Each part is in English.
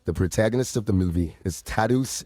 The protagonist of the movie is Tadeusz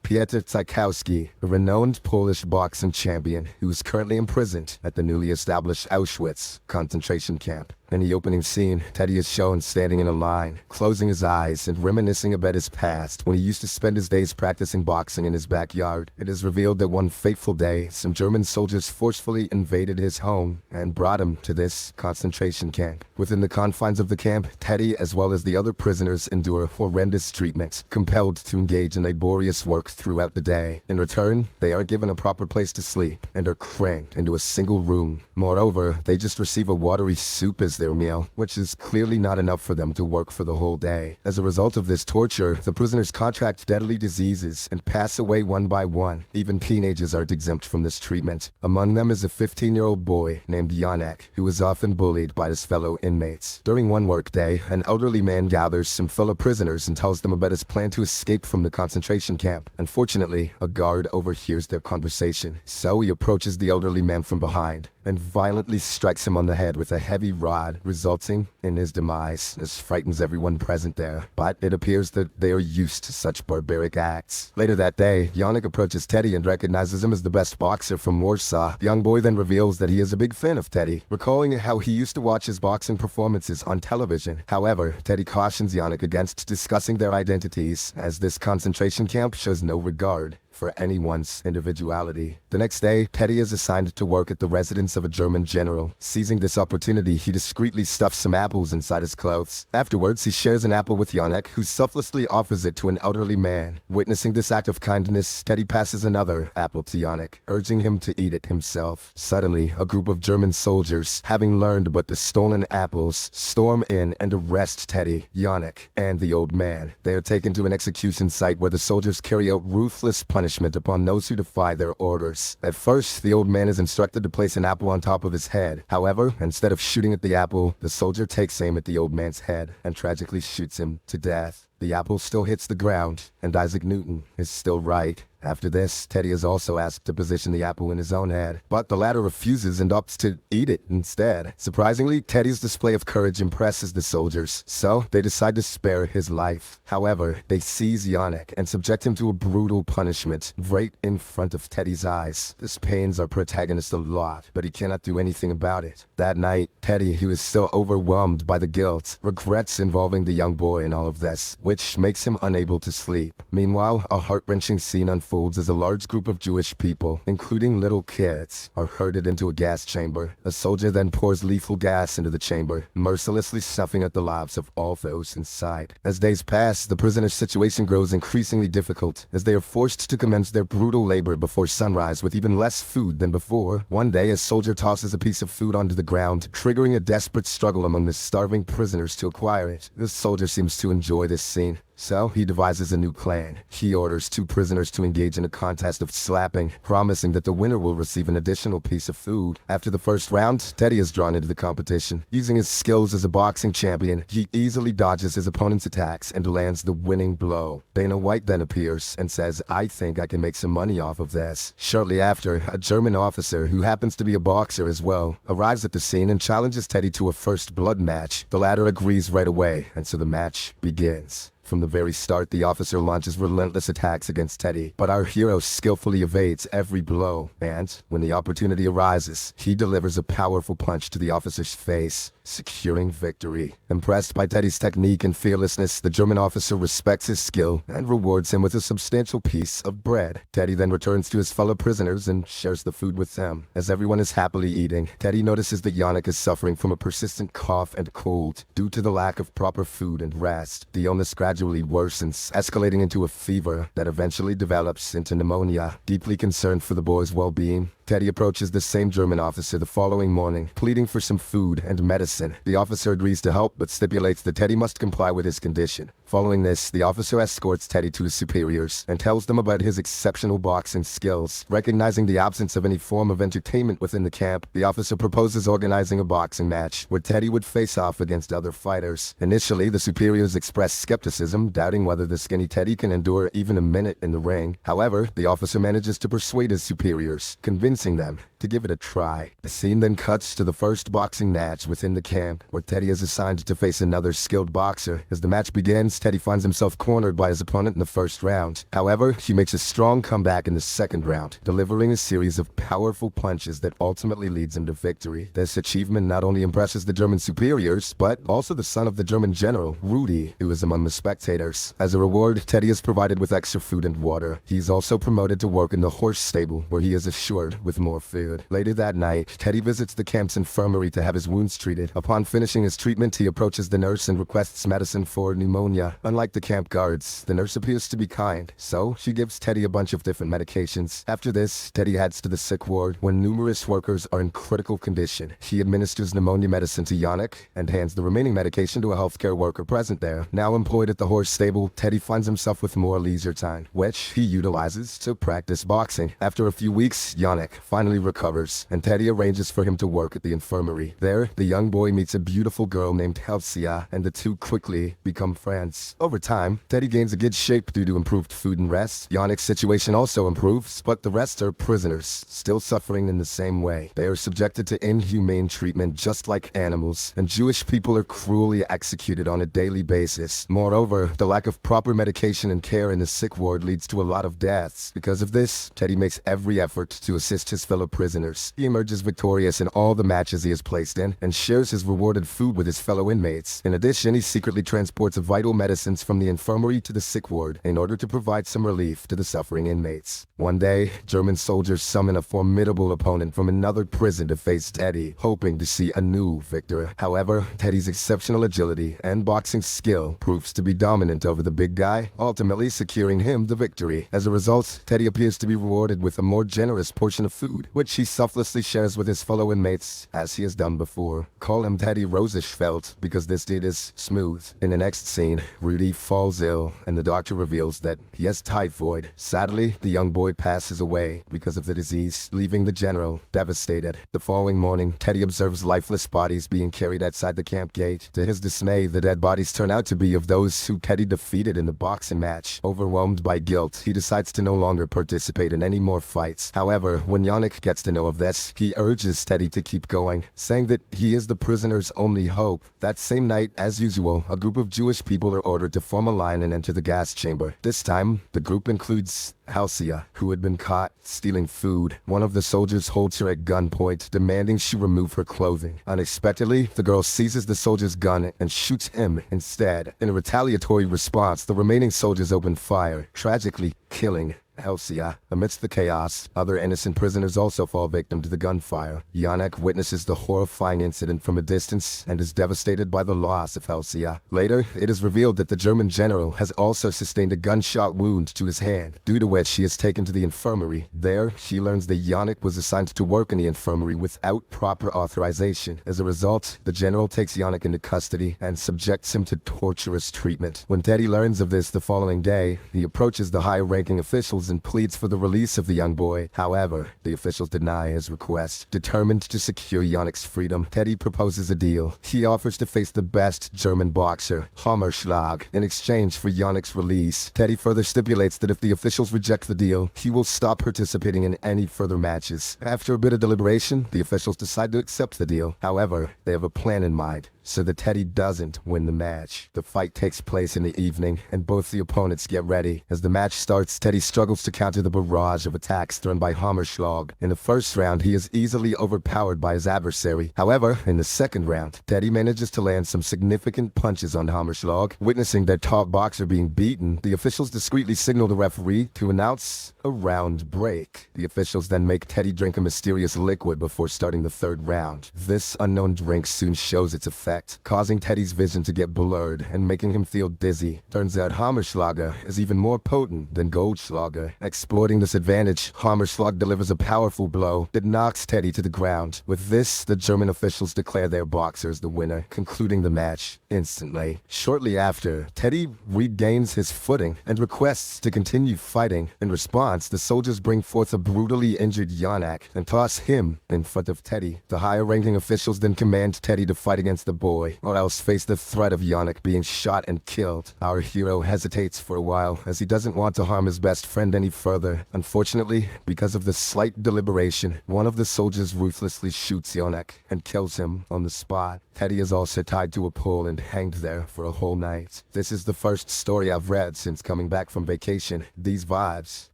Piotr Tchaikovsky, a renowned Polish boxing champion who is currently imprisoned at the newly established Auschwitz concentration camp. In the opening scene, Teddy is shown standing in a line, closing his eyes and reminiscing about his past when he used to spend his days practicing boxing in his backyard. It is revealed that one fateful day, some German soldiers forcefully invaded his home and brought him to this concentration camp. Within the confines of the camp, Teddy, as well as the other prisoners, endure horrendous treatment, compelled to engage in laborious work throughout the day. In return, they are given a proper place to sleep and are crammed into a single room. Moreover, they just receive a watery soup as their meal, which is clearly not enough for them to work for the whole day. As a result of this torture, the prisoners contract deadly diseases and pass away one by one. Even teenagers aren't exempt from this treatment. Among them is a 15-year-old boy named Janek, who is often bullied by his fellow inmates. During one workday, an elderly man gathers some fellow prisoners and tells them about his plan to escape from the concentration camp. Unfortunately, a guard overhears their conversation, so he approaches the elderly man from behind and violently strikes him on the head with a heavy rod, resulting in his demise. This frightens everyone present there, but it appears that they are used to such barbaric acts. Later that day, Janek approaches Teddy and recognizes him as the best boxer from Warsaw. The young boy then reveals that he is a big fan of Teddy, recalling how he used to watch his boxing performances on television. However, Teddy cautions Janek against discussing their identities, as this concentration camp shows no regard for anyone's individuality. The next day, Teddy is assigned to work at the residence of a German general. Seizing this opportunity, he discreetly stuffs some apples inside his clothes. Afterwards, he shares an apple with Janek, who selflessly offers it to an elderly man. Witnessing this act of kindness, Teddy passes another apple to Janek, urging him to eat it himself. Suddenly, a group of German soldiers, having learned about the stolen apples, storm in and arrest Teddy, Janek, and the old man. They are taken to an execution site where the soldiers carry out ruthless punishment upon those who defy their orders. At first, the old man is instructed to place an apple on top of his head. However, instead of shooting at the apple, the soldier takes aim at the old man's head and tragically shoots him to death. The apple still hits the ground, and Isaac Newton is still right. After this, Teddy is also asked to position the apple in his own head, but the latter refuses and opts to eat it instead. Surprisingly, Teddy's display of courage impresses the soldiers, so they decide to spare his life. However, they seize Janek and subject him to a brutal punishment right in front of Teddy's eyes. This pains our protagonist a lot, but he cannot do anything about it. That night, Teddy, who is still overwhelmed by the guilt, regrets involving the young boy in all of this, which makes him unable to sleep. Meanwhile, a heart-wrenching scene unfolds as a large group of Jewish people, including little kids, are herded into a gas chamber. A soldier then pours lethal gas into the chamber, mercilessly snuffing out the lives of all those inside. As days pass, the prisoners' situation grows increasingly difficult, as they are forced to commence their brutal labor before sunrise with even less food than before. One day, a soldier tosses a piece of food onto the ground, triggering a desperate struggle among the starving prisoners to acquire it. The soldier seems to enjoy this scene, so he devises a new plan. He orders two prisoners to engage in a contest of slapping, promising that the winner will receive an additional piece of food. After the first round, Teddy is drawn into the competition. Using his skills as a boxing champion, he easily dodges his opponent's attacks and lands the winning blow. Dana White then appears and says, "I think I can make some money off of this." Shortly after, a German officer, who happens to be a boxer as well, arrives at the scene and challenges Teddy to a first blood match. The latter agrees right away, and so the match begins. From the very start, the officer launches relentless attacks against Teddy, but our hero skillfully evades every blow, and when the opportunity arises, he delivers a powerful punch to the officer's face, securing victory. Impressed by Teddy's technique and fearlessness, the German officer respects his skill and rewards him with a substantial piece of bread. Teddy then returns to his fellow prisoners and shares the food with them. As everyone is happily eating, Teddy notices that Janek is suffering from a persistent cough and cold due to the lack of proper food and rest. The illness gradually worsens, escalating into a fever that eventually develops into pneumonia. Deeply concerned for the boy's well-being, Teddy approaches the same German officer the following morning, pleading for some food and medicine. The officer agrees to help, but stipulates that Teddy must comply with his condition. Following this, the officer escorts Teddy to his superiors and tells them about his exceptional boxing skills. Recognizing the absence of any form of entertainment within the camp, the officer proposes organizing a boxing match where Teddy would face off against other fighters. Initially, the superiors express skepticism, doubting whether the skinny Teddy can endure even a minute in the ring. However, the officer manages to persuade his superiors, convincing convincing them to give it a try. The scene then cuts to the first boxing match within the camp, where Teddy is assigned to face another skilled boxer. As the match begins, Teddy finds himself cornered by his opponent in the first round. However, he makes a strong comeback in the second round, delivering a series of powerful punches that ultimately leads him to victory. This achievement not only impresses the German superiors, but also the son of the German general, Rudy, who is among the spectators. As a reward, Teddy is provided with extra food and water. He's also promoted to work in the horse stable, where he is assured with more food. Later that night, Teddy visits the camp's infirmary to have his wounds treated. Upon finishing his treatment, he approaches the nurse and requests medicine for pneumonia. Unlike the camp guards, the nurse appears to be kind, so she gives Teddy a bunch of different medications. After this, Teddy heads to the sick ward, where numerous workers are in critical condition. He administers pneumonia medicine to Yannick and hands the remaining medication to a healthcare worker present there. Now employed at the horse stable, Teddy finds himself with more leisure time, which he utilizes to practice boxing. After a few weeks, Yannick finally recovers, and Teddy arranges for him to work at the infirmary. There, the young boy meets a beautiful girl named Helsia, and the two quickly become friends. Over time, Teddy gains a good shape due to improved food and rest. Yannick's situation also improves, but the rest are prisoners, still suffering in the same way. They are subjected to inhumane treatment just like animals, and Jewish people are cruelly executed on a daily basis. Moreover, the lack of proper medication and care in the sick ward leads to a lot of deaths. Because of this, Teddy makes every effort to assist his fellow prisoners. He emerges victorious in all the matches he is placed in, and shares his rewarded food with his fellow inmates. In addition, he secretly transports vital medicines from the infirmary to the sick ward in order to provide some relief to the suffering inmates. One day, German soldiers summon a formidable opponent from another prison to face Teddy, hoping to see a new victor. However, Teddy's exceptional agility and boxing skill proves to be dominant over the big guy, ultimately securing him the victory. As a result, Teddy appears to be rewarded with a more generous portion of food, which he selflessly shares with his fellow inmates, as he has done before. Call him Teddy Rosishfeld, because this deed is smooth. In the next scene, Rudy falls ill, and the doctor reveals that he has typhoid. Sadly, the young boy passes away because of the disease, leaving the general devastated. The following morning, Teddy observes lifeless bodies being carried outside the camp gate. To his dismay, the dead bodies turn out to be of those who Teddy defeated in the boxing match. Overwhelmed by guilt, he decides to no longer participate in any more fights. However, when Yannick gets to know of this, he urges Teddy to keep going, saying that he is the prisoner's only hope. That same night, as usual, a group of Jewish people are ordered to form a line and enter the gas chamber. This time, the group includes Halcia, who had been caught stealing food. One of the soldiers holds her at gunpoint, demanding she remove her clothing. Unexpectedly, the girl seizes the soldier's gun and shoots him instead. In a retaliatory response, the remaining soldiers open fire, tragically killing Halcia. Amidst the chaos, other innocent prisoners also fall victim to the gunfire. Yannick witnesses the horrifying incident from a distance and is devastated by the loss of Halcia. Later, it is revealed that the German general has also sustained a gunshot wound to his hand, due to which he is taken to the infirmary. There, she learns that Yannick was assigned to work in the infirmary without proper authorization. As a result, the general takes Yannick into custody and subjects him to torturous treatment. When Teddy learns of this the following day, he approaches the high-ranking officials and pleads for the release of the young boy. However, the officials deny his request. Determined to secure Yannick's freedom, Teddy proposes a deal. He offers to face the best German boxer, Hammerschlag, in exchange for Yannick's release. Teddy further stipulates that if the officials reject the deal, he will stop participating in any further matches. After a bit of deliberation, the officials decide to accept the deal. However, they have a plan in mind, so that Teddy doesn't win the match. The fight takes place in the evening, and both the opponents get ready. As the match starts, Teddy struggles to counter the barrage of attacks thrown by Hammerschlag. In the first round, he is easily overpowered by his adversary. However, in the second round, Teddy manages to land some significant punches on Hammerschlag. Witnessing their top boxer being beaten, the officials discreetly signal the referee to announce a round break. The officials then make Teddy drink a mysterious liquid before starting the third round. This unknown drink soon shows its effect, causing Teddy's vision to get blurred and making him feel dizzy. Turns out Hammerschlager is even more potent than Goldschlager. Exploiting this advantage, Hammerschlag delivers a powerful blow that knocks Teddy to the ground. With this, the German officials declare their boxer as the winner, concluding the match instantly. Shortly after, Teddy regains his footing and requests to continue fighting. In response, the soldiers bring forth a brutally injured Yannick and toss him in front of Teddy. The higher-ranking officials then command Teddy to fight against the boy, or else face the threat of Yannick being shot and killed. Our hero hesitates for a while, as he doesn't want to harm his best friend any further. Unfortunately, because of the slight deliberation, one of the soldiers ruthlessly shoots Yannick and kills him on the spot. Teddy is also tied to a pole and hanged there for a whole night. This is the first story I've read since coming back from vacation. These vibes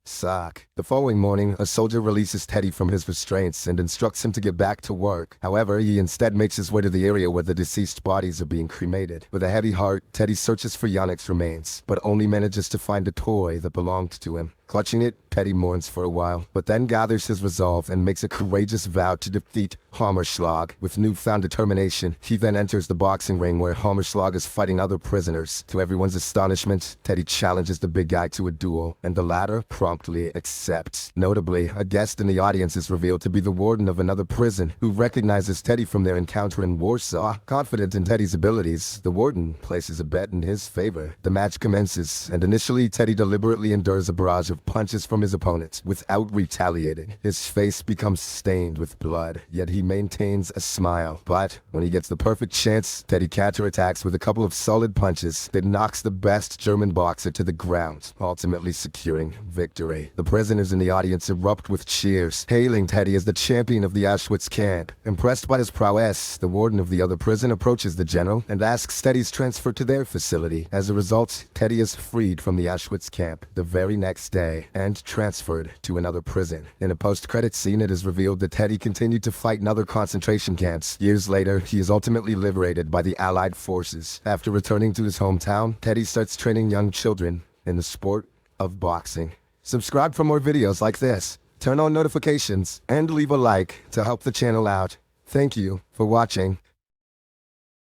suck. The following morning, a soldier releases Teddy from his restraints and instructs him to get back to work. However, he instead makes his way to the area where the deceased bodies are being cremated. With a heavy heart, Teddy searches for Yannick's remains, but only manages to find a toy that belonged to him. Clutching it, Teddy mourns for a while, but then gathers his resolve and makes a courageous vow to defeat Hammerschlag. With newfound determination, he then enters the boxing ring where Hammerschlag is fighting other prisoners. To everyone's astonishment, Teddy challenges the big guy to a duel, and the latter promptly accepts. Notably, a guest in the audience is revealed to be the warden of another prison, who recognizes Teddy from their encounter in Warsaw. Confident in Teddy's abilities, the warden places a bet in his favor. The match commences, and initially Teddy deliberately endures a barrage of punches from his opponent without retaliating. His face becomes stained with blood, yet he maintains a smile. But when he gets the perfect chance, Teddy counterattacks with a couple of solid punches that knocks the best German boxer to the ground, ultimately securing victory. The prisoners in the audience erupt with cheers, hailing Teddy as the champion of the Auschwitz camp. Impressed by his prowess, the warden of the other prison approaches the general and asks Teddy's transfer to their facility. As a result, Teddy is freed from the Auschwitz camp the very next day and transferred to another prison. In a post-credit scene, it is revealed that Teddy continued to fight in other concentration camps. Years later, he is ultimately liberated by the Allied forces. After returning to his hometown, Teddy starts training young children in the sport of boxing. Subscribe for more videos like this, turn on notifications, and leave a like to help the channel out. Thank you for watching.